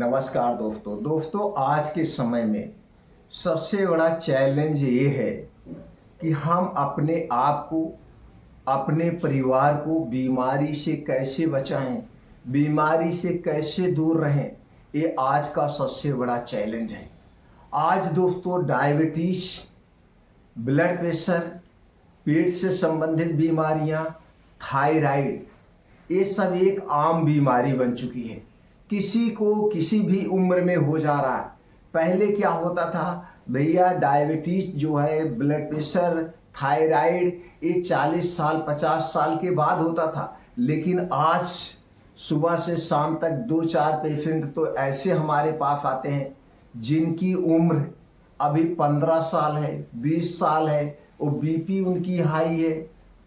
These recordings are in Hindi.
नमस्कार दोस्तों आज के समय में सबसे बड़ा चैलेंज ये है कि हम अपने आप को, अपने परिवार को बीमारी से कैसे बचाएं, बीमारी से कैसे दूर रहें। ये आज का सबसे बड़ा चैलेंज है। आज दोस्तों डायबिटीज, ब्लड प्रेशर, पेट से संबंधित बीमारियां, थायराइड, ये सब एक आम बीमारी बन चुकी है। किसी को किसी भी उम्र में हो जा रहा है। पहले क्या होता था भैया, डायबिटीज जो है, ब्लड प्रेशर, थायराइड, ये 40 साल 50 साल के बाद होता था। लेकिन आज सुबह से शाम तक 2-4 पेशेंट तो ऐसे हमारे पास आते हैं जिनकी उम्र अभी 15 साल है, 20 साल है, और बीपी उनकी हाई है,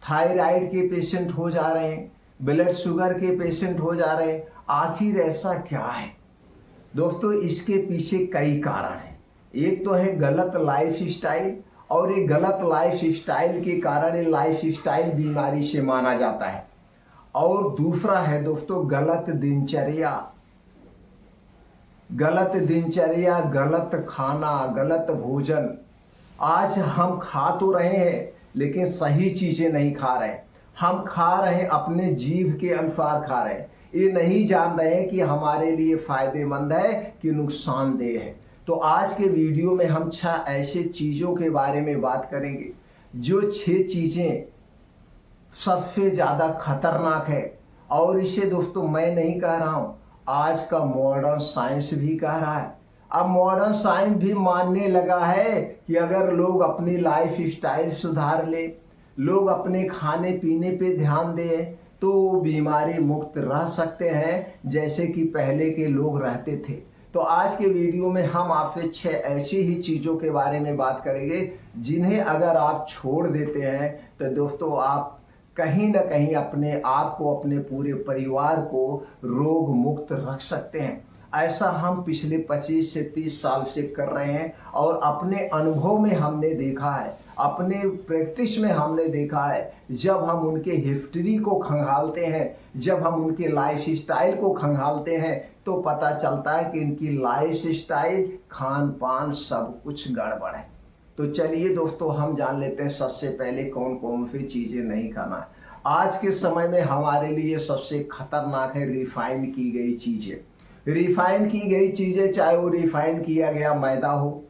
थायराइड के पेशेंट हो जा रहे हैं, ब्लड शुगर के पेशेंट हो जा रहे हैं। आखिर ऐसा क्या है दोस्तों? इसके पीछे कई कारण हैं। एक तो है गलत लाइफ स्टाइल, और ये गलत लाइफ स्टाइल के कारण ये लाइफ स्टाइल बीमारी से माना जाता है। और दूसरा है दोस्तों गलत दिनचर्या, गलत खाना, गलत भोजन। आज हम खा तो रहे हैं लेकिन सही चीजें नहीं खा रहे। हम खा रहे हैं अपने जीभ के अनुसार खा रहे हैं, ये नहीं जान रहे हैं कि हमारे लिए फायदेमंद है कि नुकसानदेह है। तो आज के वीडियो में हम 6 ऐसे चीज़ों के बारे में बात करेंगे जो 6 चीज़ें सबसे ज़्यादा खतरनाक है। और इसे दोस्तों मैं नहीं कह रहा हूँ, आज का मॉडर्न साइंस भी कह रहा है। अब मॉडर्न साइंस भी मानने लगा है कि अगर लोग अपनी लाइफ स्टाइल सुधार ले, लोग अपने खाने पीने पे ध्यान दें, तो वो बीमारी मुक्त रह सकते हैं जैसे कि पहले के लोग रहते थे। तो आज के वीडियो में हम आपसे 6 ऐसी ही चीज़ों के बारे में बात करेंगे जिन्हें अगर आप छोड़ देते हैं तो दोस्तों आप कहीं ना कहीं अपने आप को, अपने पूरे परिवार को रोग मुक्त रख सकते हैं। ऐसा हम पिछले 25 से 30 साल से कर रहे हैं और अपने अनुभव में हमने देखा है, अपने प्रैक्टिस में हमने देखा है। जब हम उनके हिस्ट्री को खंगालते हैं, जब हम उनके लाइफ स्टाइल को खंगालते हैं, तो पता चलता है कि इनकी लाइफ स्टाइल, खान पान सब कुछ गड़बड़ है। तो चलिए दोस्तों हम जान लेते हैं सबसे पहले कौन कौन सी चीज़ें नहीं खाना है। आज के समय में हमारे लिए सबसे खतरनाक है रिफाइन की गई चीज़ें। रिफाइन की गई चीज़ें, चाहे वो रिफाइन किया गया मैदा हो,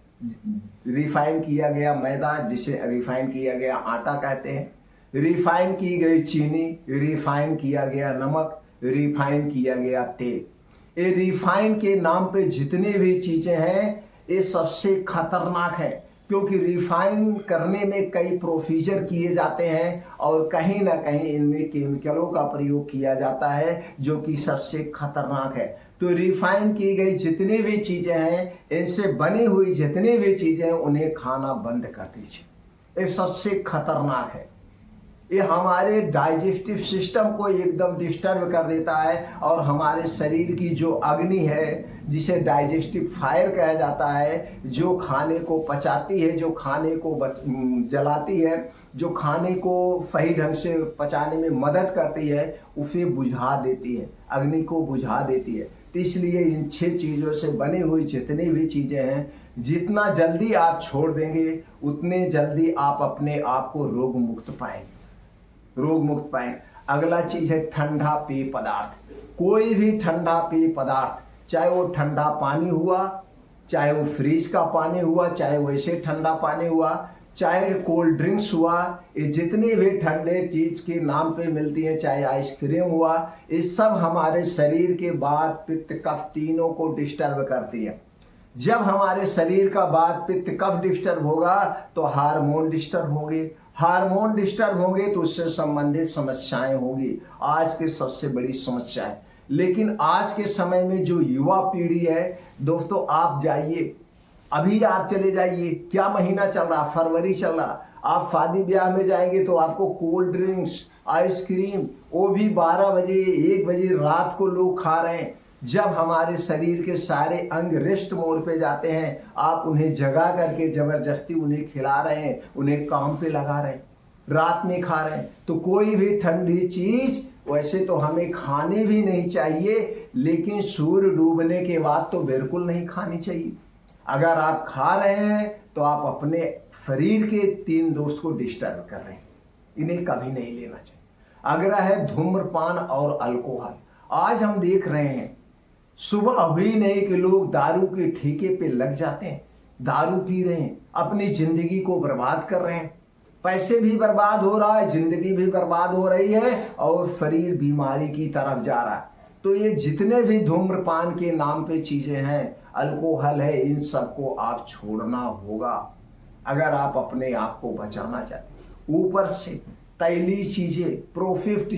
रिफाइन किया गया मैदा जिसे रिफाइन किया गया आटा कहते हैं, रिफाइन की गई चीनी, रिफाइन किया गया नमक, रिफाइन किया गया तेल। ये रिफाइन के नाम पे जितने भी चीज़ें हैं ये सबसे खतरनाक है, क्योंकि रिफाइन करने में कई प्रोसीजर किए जाते हैं और कहीं ना कहीं इनमें केमिकलों का प्रयोग किया जाता है जो कि सबसे खतरनाक है। तो रिफाइन की गई जितनी भी चीज़ें हैं, इनसे बनी हुई जितनी भी चीज़ें हैं, उन्हें खाना बंद कर दीजिए। ये सबसे खतरनाक है। ये हमारे डाइजेस्टिव सिस्टम को एकदम डिस्टर्ब कर देता है और हमारे शरीर की जो अग्नि है, जिसे डाइजेस्टिव फायर कहा जाता है, जो खाने को पचाती है, जो खाने को जलाती है, जो खाने को सही ढंग से पचाने में मदद करती है, उसे बुझा देती है, अग्नि को बुझा देती है। तो इसलिए इन 6 चीज़ों से बनी हुई जितनी भी चीज़ें हैं, जितना जल्दी आप छोड़ देंगे उतने जल्दी आप अपने आप को रोग मुक्त पाएंगे, रोग मुक्त पाएंगे। अगला चीज है ठंडा पेय पदार्थ। कोई भी ठंडा पेय पदार्थ, चाहे वो ठंडा पानी हुआ, चाहे वो फ्रिज का पानी हुआ, चाहे वैसे ठंडा पानी हुआ, चाहे कोल्ड ड्रिंक्स हुआ, ये जितने भी ठंडे चीज के नाम पे मिलती है, चाहे आइसक्रीम हुआ, ये सब हमारे शरीर के वात, पित्त, कफ तीनों को डिस्टर्ब करती है। जब हमारे शरीर का वात, पित्त, कफ डिस्टर्ब होगा तो हार्मोन डिस्टर्ब होंगे, हार्मोन डिस्टर्ब होंगे तो उससे संबंधित समस्याएं होगी। आज की सबसे बड़ी समस्या है। लेकिन आज के समय में जो युवा पीढ़ी है दोस्तों, आप जाइए, अभी आप चले जाइए, क्या महीना चल रहा, फरवरी चल रहा, आप शादी ब्याह में जाएंगे तो आपको कोल्ड ड्रिंक्स, आइसक्रीम, वो भी 12 बजे 1 बजे रात को लोग खा रहे हैं। जब हमारे शरीर के सारे अंग रेस्ट मोड पे जाते हैं, आप उन्हें जगा करके जबरदस्ती उन्हें खिला रहे हैं, उन्हें काम पे लगा रहे हैं, रात में खा रहे हैं। तो कोई भी ठंडी चीज वैसे तो हमें खाने भी नहीं चाहिए, लेकिन सूर्य डूबने के बाद तो बिल्कुल नहीं खानी चाहिए। अगर आप खा रहे हैं तो आप अपने शरीर के 3 दोस्त को डिस्टर्ब कर रहे हैं, इन्हें कभी नहीं लेना चाहिए। अगला है धूम्रपान और अल्कोहल। आज हम देख रहे हैं सुबह हुई नहीं कि लोग दारू के ठेके पे लग जाते हैं, दारू पी रहे हैं, अपनी जिंदगी को बर्बाद कर रहे हैं, पैसे भी बर्बाद हो रहा है, जिंदगी भी बर्बाद हो रही है और शरीर बीमारी की तरफ जा रहा है। तो ये जितने भी धूम्रपान के नाम पे चीजें हैं, अल्कोहल है, इन सबको आप छोड़ना होगा अगर आप अपने आप को बचाना चाहते। ऊपर से तैली चीजें, प्रोसेस्ड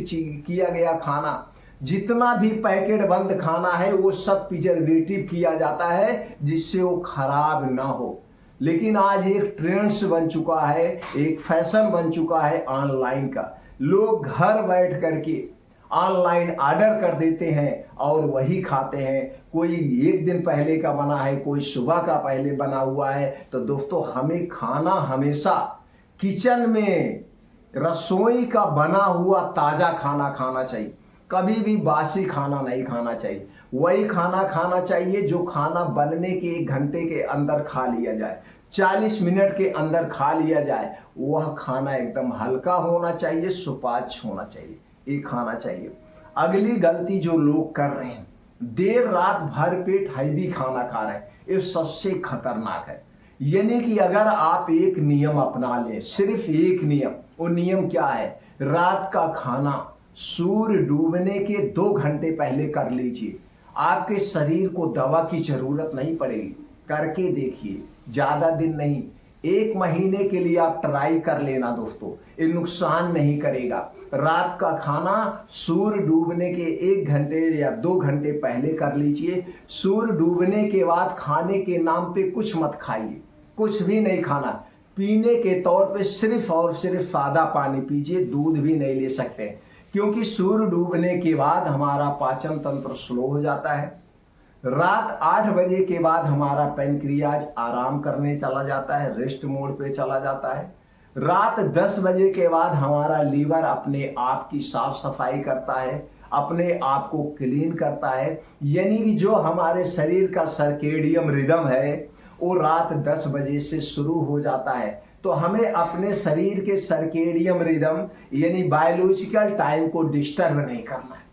किया गया खाना, जितना भी पैकेट बंद खाना है वो सब प्रिजर्वेटिव किया जाता है जिससे वो खराब ना हो। लेकिन आज एक ट्रेंड्स बन चुका है, एक फैशन बन चुका है ऑनलाइन का। लोग घर बैठ करके ऑनलाइन ऑर्डर कर देते हैं और वही खाते हैं। कोई एक दिन पहले का बना है, कोई सुबह का पहले बना हुआ है। तो दोस्तों, हमें खाना हमेशा किचन में रसोई का बना हुआ ताजा खाना खाना चाहिए, कभी भी बासी खाना नहीं खाना चाहिए। वही खाना खाना चाहिए जो खाना बनने के 1 घंटे के अंदर खा लिया जाए, 40 मिनट के अंदर खा लिया जाए। वह खाना एकदम हल्का होना चाहिए, सुपाच्य होना चाहिए, ये खाना चाहिए। अगली गलती जो लोग कर रहे हैं, देर रात भर पेट हैवी खाना खा रहे हैं, ये सबसे खतरनाक है। यानी कि अगर आप एक नियम अपना लें, सिर्फ एक नियम, वो नियम क्या है? रात का खाना सूर्य डूबने के 2 घंटे पहले कर लीजिए। आपके शरीर को दवा की जरूरत नहीं पड़ेगी, करके देखिए, ज्यादा दिन नहीं, 1 महीने के लिए आप ट्राई कर लेना दोस्तों, ये नुकसान नहीं करेगा। रात का खाना सूर्य डूबने के 1 घंटे या 2 घंटे पहले कर लीजिए। सूर्य डूबने के बाद खाने के नाम पे कुछ मत खाइए, कुछ भी नहीं खाना। पीने के तौर पे सिर्फ और सिर्फ सादा पानी पीजिए, दूध भी नहीं ले सकते, क्योंकि सूर्य डूबने के बाद हमारा पाचन तंत्र स्लो हो जाता है। रात 8 बजे के बाद हमारा पैनक्रियाज आराम करने चला जाता है, रेस्ट मोड पे चला जाता है। रात 10 बजे के बाद हमारा लीवर अपने आप की साफ सफाई करता है, अपने आप को क्लीन करता है। यानी कि जो हमारे शरीर का सर्केडियम रिदम है वो रात 10 बजे से शुरू हो जाता है। तो हमें अपने शरीर के सर्केडियम रिदम यानी बायोलॉजिकल टाइम को डिस्टर्ब नहीं करना है,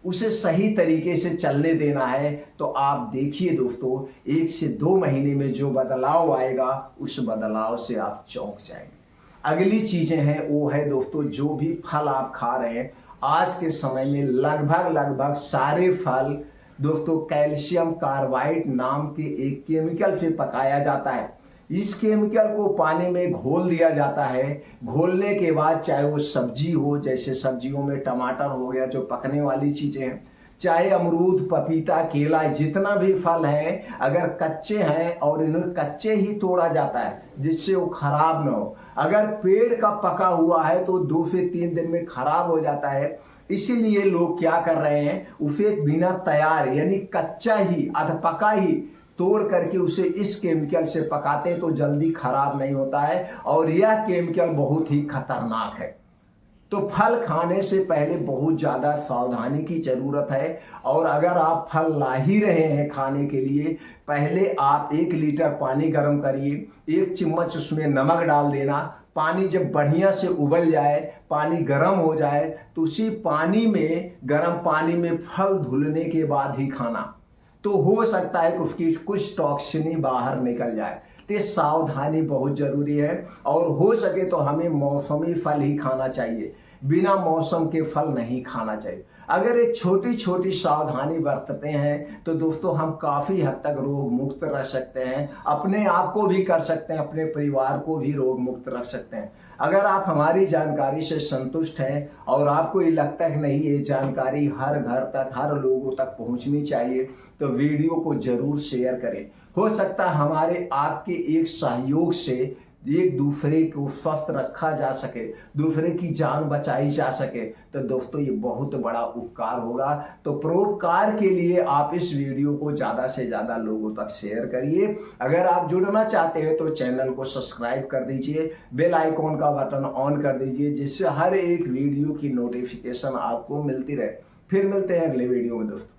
उसे सही तरीके से चलने देना है। तो आप देखिए दोस्तों, 1 से 2 महीने में जो बदलाव आएगा, उस बदलाव से आप चौंक जाएंगे। अगली चीजें हैं वो है दोस्तों, जो भी फल आप खा रहे हैं, आज के समय में लगभग सारे फल दोस्तों कैल्शियम कार्बाइड नाम के एक केमिकल से पकाया जाता है। इस केमिकल को पानी में घोल दिया जाता है। घोलने के बाद चाहे वो सब्जी हो, जैसे सब्जियों में टमाटर हो गया जो पकने वाली चीजें हैं, चाहे अमरूद, पपीता, केला, जितना भी फल है, अगर कच्चे हैं और इन्हें कच्चे ही तोड़ा जाता है जिससे वो खराब ना हो। अगर पेड़ का पका हुआ है तो 2 से 3 दिन में खराब हो जाता है। इसीलिए लोग क्या कर रहे हैं, उसे बिना तैयार यानी कच्चा ही, अधपका ही तोड़ करके उसे इस केमिकल से पकाते हैं, तो जल्दी खराब नहीं होता है और यह केमिकल बहुत ही खतरनाक है। तो फल खाने से पहले बहुत ज़्यादा सावधानी की ज़रूरत है। और अगर आप फल ला ही रहे हैं खाने के लिए, पहले आप 1 लीटर पानी गर्म करिए, 1 चम्मच उसमें नमक डाल देना। पानी जब बढ़िया से उबल जाए, पानी गर्म हो जाए, तो उसी पानी में, गर्म पानी में फल धुलने के बाद ही खाना, तो हो सकता है कि उसकी कुछ टॉक्सिन बाहर निकल जाए। तो सावधानी बहुत जरूरी है। और हो सके तो हमें मौसमी फल ही खाना चाहिए, बिना मौसम के फल नहीं खाना चाहिए। अगर एक छोटी छोटी सावधानी बरतते हैं तो दोस्तों हम काफ़ी हद तक रोग मुक्त रह सकते हैं, अपने आप को भी कर सकते हैं, अपने परिवार को भी रोग मुक्त रख सकते हैं। अगर आप हमारी जानकारी से संतुष्ट हैं और आपको ये लगता है कि नहीं, ये जानकारी हर घर तक, हर लोगों तक पहुंचनी चाहिए, तो वीडियो को जरूर शेयर करें। हो सकता है हमारे आपके एक सहयोग से एक दूसरे को स्वस्थ रखा जा सके, दूसरे की जान बचाई जा सके, तो दोस्तों ये बहुत बड़ा उपकार होगा। तो परोपकार के लिए आप इस वीडियो को ज़्यादा से ज़्यादा लोगों तक शेयर करिए। अगर आप जुड़ना चाहते हैं तो चैनल को सब्सक्राइब कर दीजिए, बेल आइकॉन का बटन ऑन कर दीजिए, जिससे हर एक वीडियो की नोटिफिकेशन आपको मिलती रहे। फिर मिलते हैं अगले वीडियो में दोस्तों।